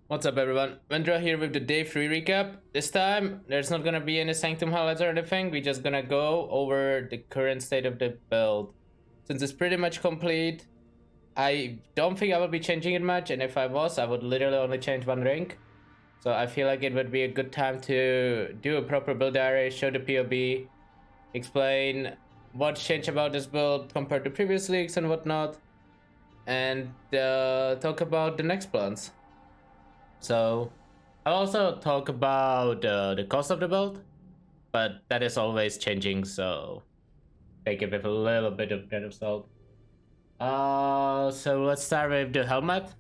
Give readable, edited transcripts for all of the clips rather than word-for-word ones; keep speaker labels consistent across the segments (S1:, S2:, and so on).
S1: What's up, everyone? Ventrua here with the day 3 recap. This time, there's not gonna be any Sanctum highlights or anything. We're just gonna go over the current state of the build. Since it's pretty much complete, I don't think I will be changing it much, and if I was, I would literally only change one rank. So I feel like it would be a good time to do a proper build diary, show the POB, explain what's changed about this build compared to previous leagues and whatnot, and talk about the next plans. So I'll also talk about the cost of the build, but that is always changing, so take it with a little bit of grain of salt. So let's start with the helmet.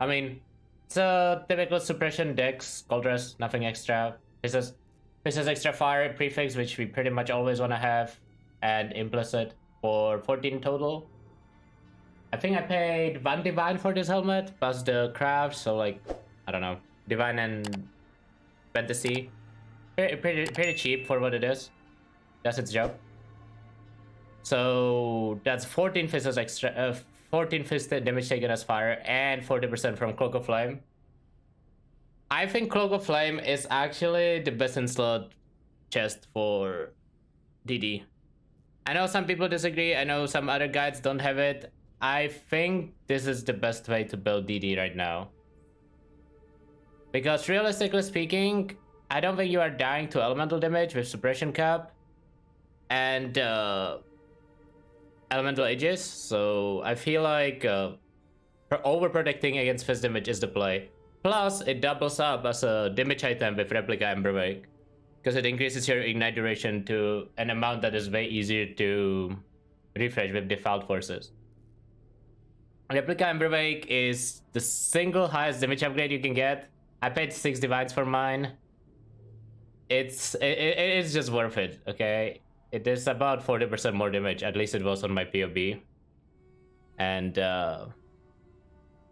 S1: I mean, it's a typical suppression dex, Goldress, nothing extra. This is extra fire prefix, which we pretty much always want to have, and implicit for 14 total. I think I paid 1 divine for this helmet, plus the craft, so like, I don't know, divine and fantasy. Pretty cheap for what it is. Does its job. So that's 14 fists extra, 14 fist damage taken as fire, and 40% from Cloak of Flame. I think Cloak of Flame is actually the best in slot chest for DD. I know some people disagree. I know some other guides don't have it. I think this is the best way to build DD right now. Because realistically speaking, I don't think you are dying to elemental damage with suppression cap and elemental aegis, so I feel like overprotecting against fist damage is the play. Plus, it doubles up as a damage item with Replica Emberwake, because it increases your ignite duration to an amount that is way easier to refresh with default forces. Replica Emberwake is the single highest damage upgrade you can get. I paid 6 divines for mine. It's just worth it, okay? It is about 40% more damage, at least it was on my POB. And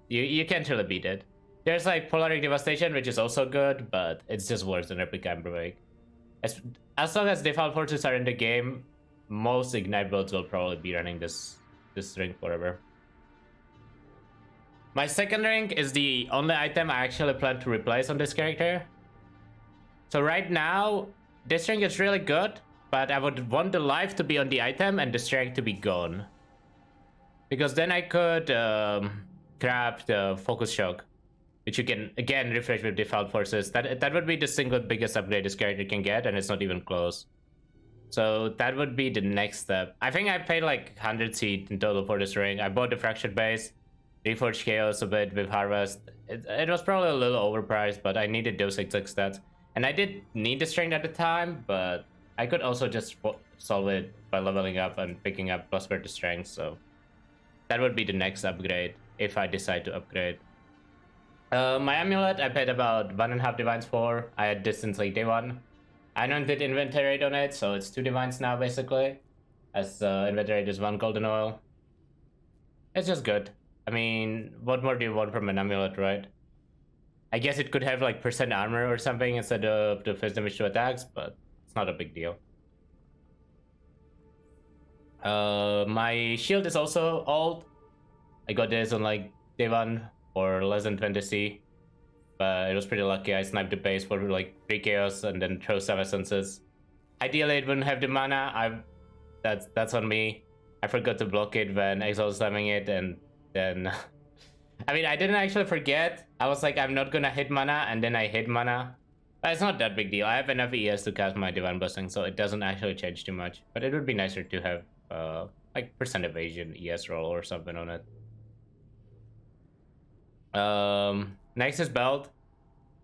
S1: you can't really beat it. There's like Polaric Devastation, which is also good, but it's just worse than Replica Emberwake. As long as default forces are in the game, most Ignite builds will probably be running this ring forever. My second rank is the only item I actually plan to replace on this character. So right now, this rank is really good, but I would want the life to be on the item and the strength to be gone. Because then I could grab the Focus Shock, which you can, again, refresh with default forces. That would be the single biggest upgrade this character can get, and it's not even close. So that would be the next step. I think I paid like 100 seed in total for this ring. I bought the Fractured Base, Reforged Chaos a bit with Harvest. It was probably a little overpriced, but I needed those exact stats. And I did need the strength at the time, but I could also just solve it by leveling up and picking up plus to strength, so that would be the next upgrade if I decide to upgrade. My amulet, I paid about 1.5 divines for. I had this since like day 1. I don't did inventory rate on it, so it's 2 divines now basically, as inventory rate is 1 golden oil. It's just good. I mean, what more do you want from an amulet, right? I guess it could have like % armor or something instead of the fist damage to attacks, but it's not a big deal. My shield is also old. I got this on like day 1 for less than 20 C, but it was pretty lucky. I sniped the base for like 3 chaos and then throw 7 essences. Ideally, it wouldn't have the mana. That's on me. I forgot to block it when Exile was slamming it, and then I mean, I didn't actually forget. I was like, I'm not gonna hit mana, and then I hit mana. But it's not that big deal. I have enough ES to cast my Divine Blessing, so it doesn't actually change too much. But it would be nicer to have like % evasion ES roll or something on it. Next is belt.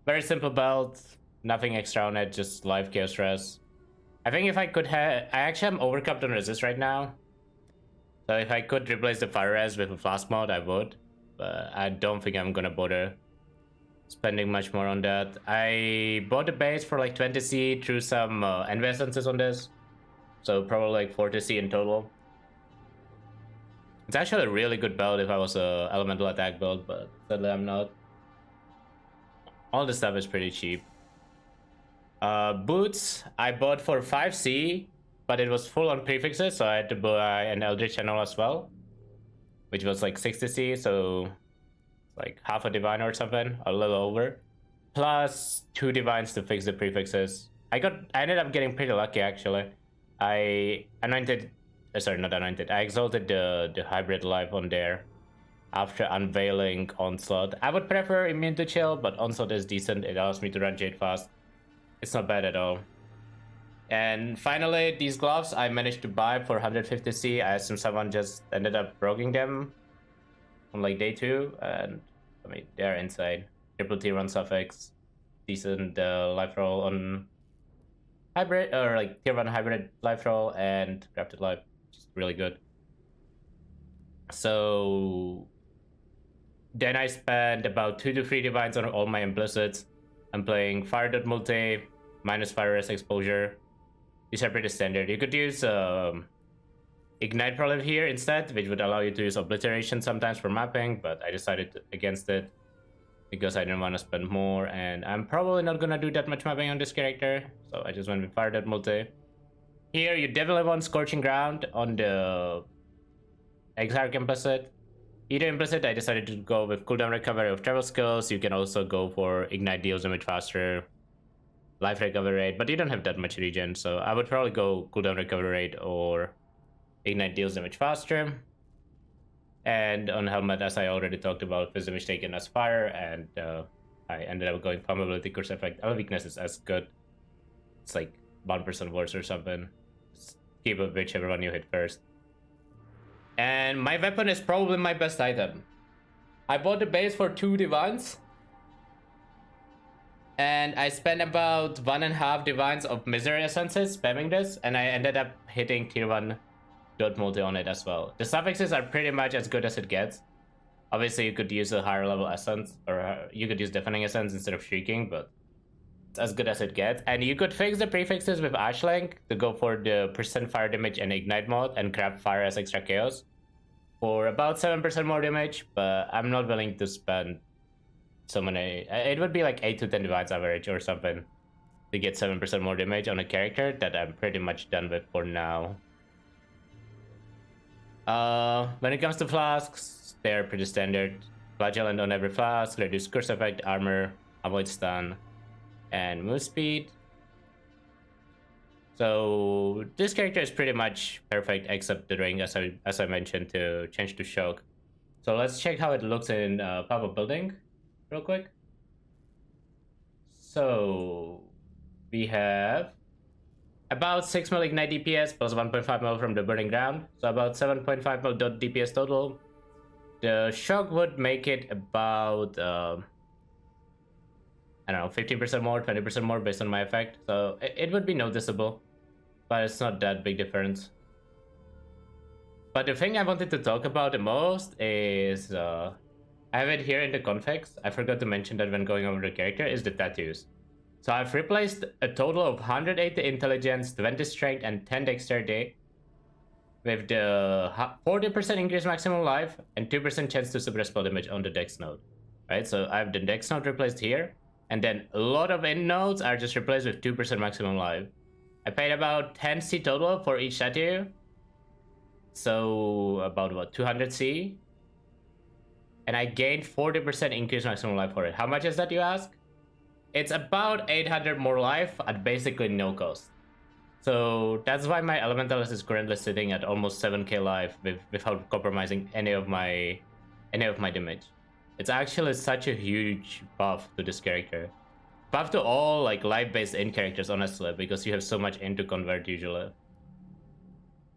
S1: Very simple belt. Nothing extra on it, just life chaos res. I think if I could have, I actually am overcapped on resist right now. So if I could replace the fire res with a flask mod, I would. But I don't think I'm gonna bother spending much more on that. I bought the base for like 20 C through some essences on this. So probably like 40 C in total. It's actually a really good build if I was a elemental attack build, but sadly I'm not. All the stuff is pretty cheap. Boots, I bought for 5 C, but it was full on prefixes, so I had to buy an Eldritch Channel as well, which was like 60 C, so like half a divine or something, a little over, plus 2 divines to fix the prefixes. I ended up getting pretty lucky actually. I anointed, sorry, not anointed. I exalted the hybrid life on there after unveiling Onslaught. I would prefer Immune to Chill, but Onslaught is decent. It allows me to run Jade fast. It's not bad at all. And finally, these gloves I managed to buy for 150C. I assume someone just ended up roguing them on like day 2, and I mean, they're insane. Triple T run suffix, decent life roll on hybrid, or like tier 1 hybrid life roll, and crafted life, which is really good. So then I spent about 2 to 3 divines on all my implicits. I'm playing Fire Dot Multi, minus Fire Rest Exposure. These are pretty standard. You could use Ignite Prolife here instead, which would allow you to use Obliteration sometimes for mapping, but I decided against it because I didn't want to spend more, and I'm probably not gonna do that much mapping on this character, so I just went with Fire Dot Multi. Here, you definitely want Scorching Ground on the Exarch Implicit. Either Implicit, I decided to go with cooldown recovery of travel skills. You can also go for Ignite deals damage faster, life recovery rate, but you don't have that much regen, so I would probably go cooldown recovery rate or Ignite deals damage faster. And on helmet, as I already talked about, Fizz damage taken as fire, and I ended up going Flammability, Curse Effect. All weakness is as good. It's like 1% worse or something. Just keep up whichever one you hit first. And my weapon is probably my best item. I bought the base for 2 divines, and I spent about 1.5 divines of Misery Essences spamming this, and I ended up hitting tier 1 dot multi on it as well. The suffixes are pretty much as good as it gets. Obviously, you could use a higher level essence, or you could use Deafening Essence instead of Shrieking, but it's as good as it gets. And you could fix the prefixes with Ashlink to go for the % fire damage and Ignite mode and grab fire as extra chaos for about 7% more damage, but I'm not willing to spend so many. It would be like 8 to 10 divines average or something to get 7% more damage on a character that I'm pretty much done with for now. When it comes to flasks, they're pretty standard. Flagellant on every flask, reduce curse effect, armor, avoid stun, and move speed. So this character is pretty much perfect except the ring, as I mentioned, to change to shock. So let's check how it looks in Pop-Up Building real quick. So we have about 6 mil Ignite DPS plus 1.5 mil from the Burning Ground, so about 7.5 mil dot DPS total. The shock would make it about I don't know, 15% more, 20% more based on my effect, so it would be noticeable, but it's not that big difference. But the thing I wanted to talk about the most is I have it here in the configs. I forgot to mention that when going over the character, is the tattoos. So I've replaced a total of 180 intelligence, 20 strength, and 10 dexterity with the 40% increased maximum life and 2% chance to suppress spell damage on the dex node. Right, so I have the dex node replaced here, and then a lot of end nodes are just replaced with 2% maximum life. I paid about 10 C total for each tattoo, so about what, 200 C? And I gained 40% increased maximum life for it. How much is that, you ask? It's about 800 more life at basically no cost. So that's why my Elementalist is currently sitting at almost 7k life without compromising any of my damage. It's actually such a huge buff to this character. Buff to all like life-based in characters, honestly, because you have so much in to convert usually.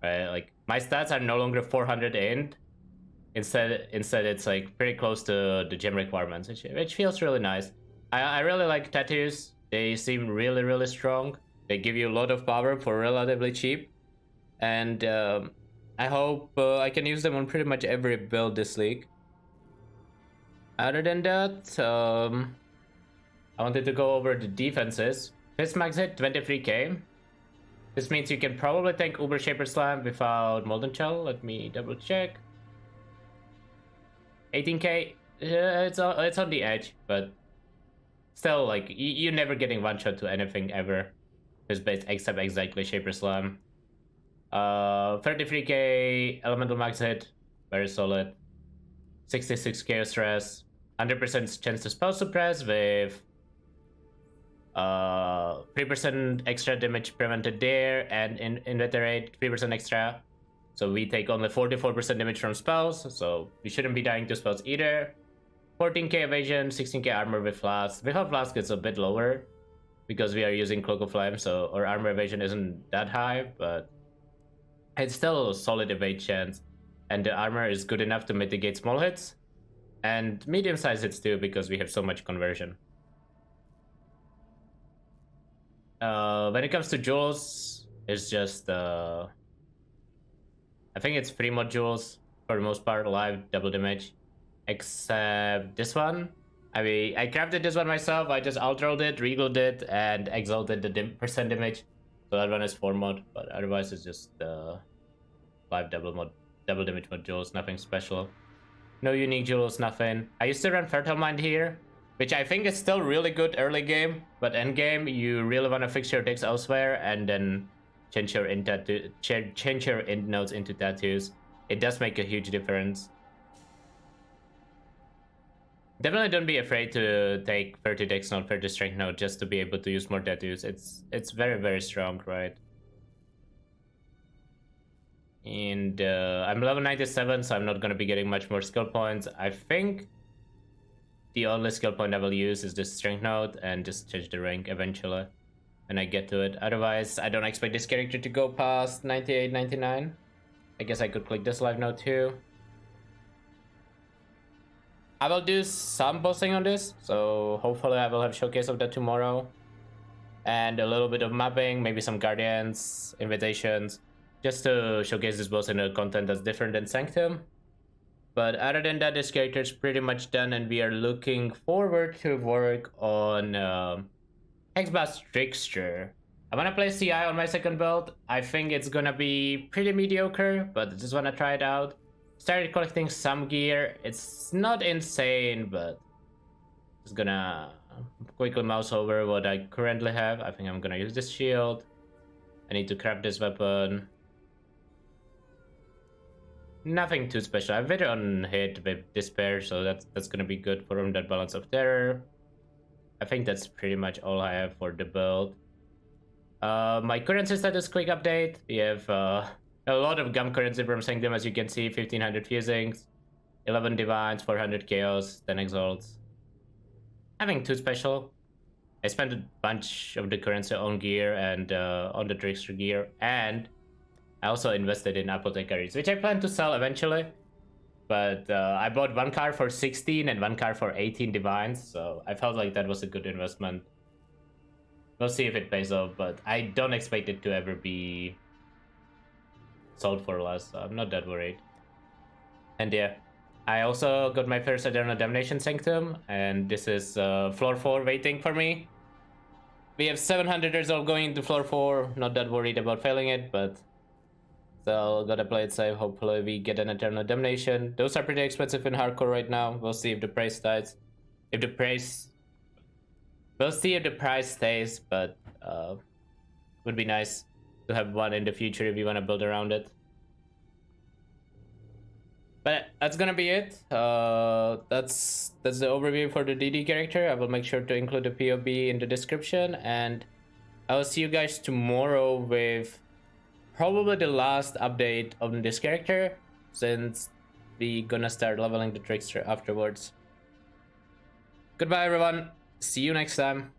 S1: Right, like my stats are no longer 400 in. Instead it's like pretty close to the gem requirements, which feels really nice. I really like tattoos. They seem really, really strong. They give you a lot of power for relatively cheap. And I hope I can use them on pretty much every build this league. Other than that, I wanted to go over the defenses. Fist max hit 23k. This means you can probably tank Uber Shaper Slam without Molten Shell. Let me double check. 18k, it's on the edge, but still, like, you're never getting one shot to anything ever. Just based except exactly Shaper Slam. 33k elemental max hit, very solid. 66 chaos stress, 100% chance to spell suppress with 3% extra damage prevented there, and in inveterate 3% extra. So we take only 44% damage from spells, so we shouldn't be dying to spells either. 14k evasion, 16k armor with flask. Without flask it's a bit lower because we are using Cloak of Flame, so our armor evasion isn't that high, but it's still a solid evade chance. And the armor is good enough to mitigate small hits and medium sized hits too, because we have so much conversion. When it comes to jewels, it's just I think it's 3 mod jewels for the most part, live double damage, except this one. I mean, I crafted this one myself. I just alt-rolled it, reglowed it, and exalted the percent damage. So that one is 4 mod, but otherwise it's just 5 double damage mod jewels, nothing special. No unique jewels, nothing. I used to run Fertile Mind here, which I think is still really good early game, but end game you really want to fix your decks elsewhere and then change your int nodes into tattoos. It does make a huge difference. Definitely don't be afraid to take 30 dex node, 30 strength node just to be able to use more tattoos. It's very, very strong, right? And I'm level 97, so I'm not gonna be getting much more skill points. I think the only skill point I will use is this strength node and just change the rank eventually when I get to it. Otherwise, I don't expect this character to go past 98, 99. I guess I could click this live node too. I will do some bossing on this, so hopefully I will have showcase of that tomorrow. And a little bit of mapping, maybe some guardians, invitations, just to showcase this boss in a content that's different than Sanctum. But other than that, this character is pretty much done, and we are looking forward to work on Hexblast Trickster. I wanna play CI on my second build. I think it's gonna be pretty mediocre, but I just wanna try it out. Started collecting some gear. It's not insane, but just gonna quickly mouse over what I currently have. I think I'm gonna use this shield. I need to craft this weapon. Nothing too special. I'm very on hit with Despair, so that's gonna be good for that balance of terror. I think that's pretty much all I have for the build. My currency status quick update. We have a lot of gum currency from Sanctum, as you can see. 1500 fusings, 11 divines, 400 chaos, 10 exalts. Nothing too special. I spent a bunch of the currency on gear and on the trickster gear, and I also invested in apothecaries, which I plan to sell eventually. But I bought one card for 16 and one card for 18 divines, so I felt like that was a good investment. We'll see if it pays off, but I don't expect it to ever be sold for less, so I'm not that worried. And yeah, I also got my first Eternal Damnation Sanctum, and this is floor 4 waiting for me. We have 700 resolve going into floor 4, not that worried about failing it, but still gotta play it safe. Hopefully we get an Eternal Damnation. Those are pretty expensive in hardcore right now. We'll see if the price stays. We'll see if the price stays, but would be nice to have one in the future if you want to build around it. But that's gonna be it. That's the overview for the DD character. I will make sure to include the POB in the description, and I will see you guys tomorrow with probably the last update on this character, since we gonna start leveling the trickster afterwards. Goodbye everyone, see you next time.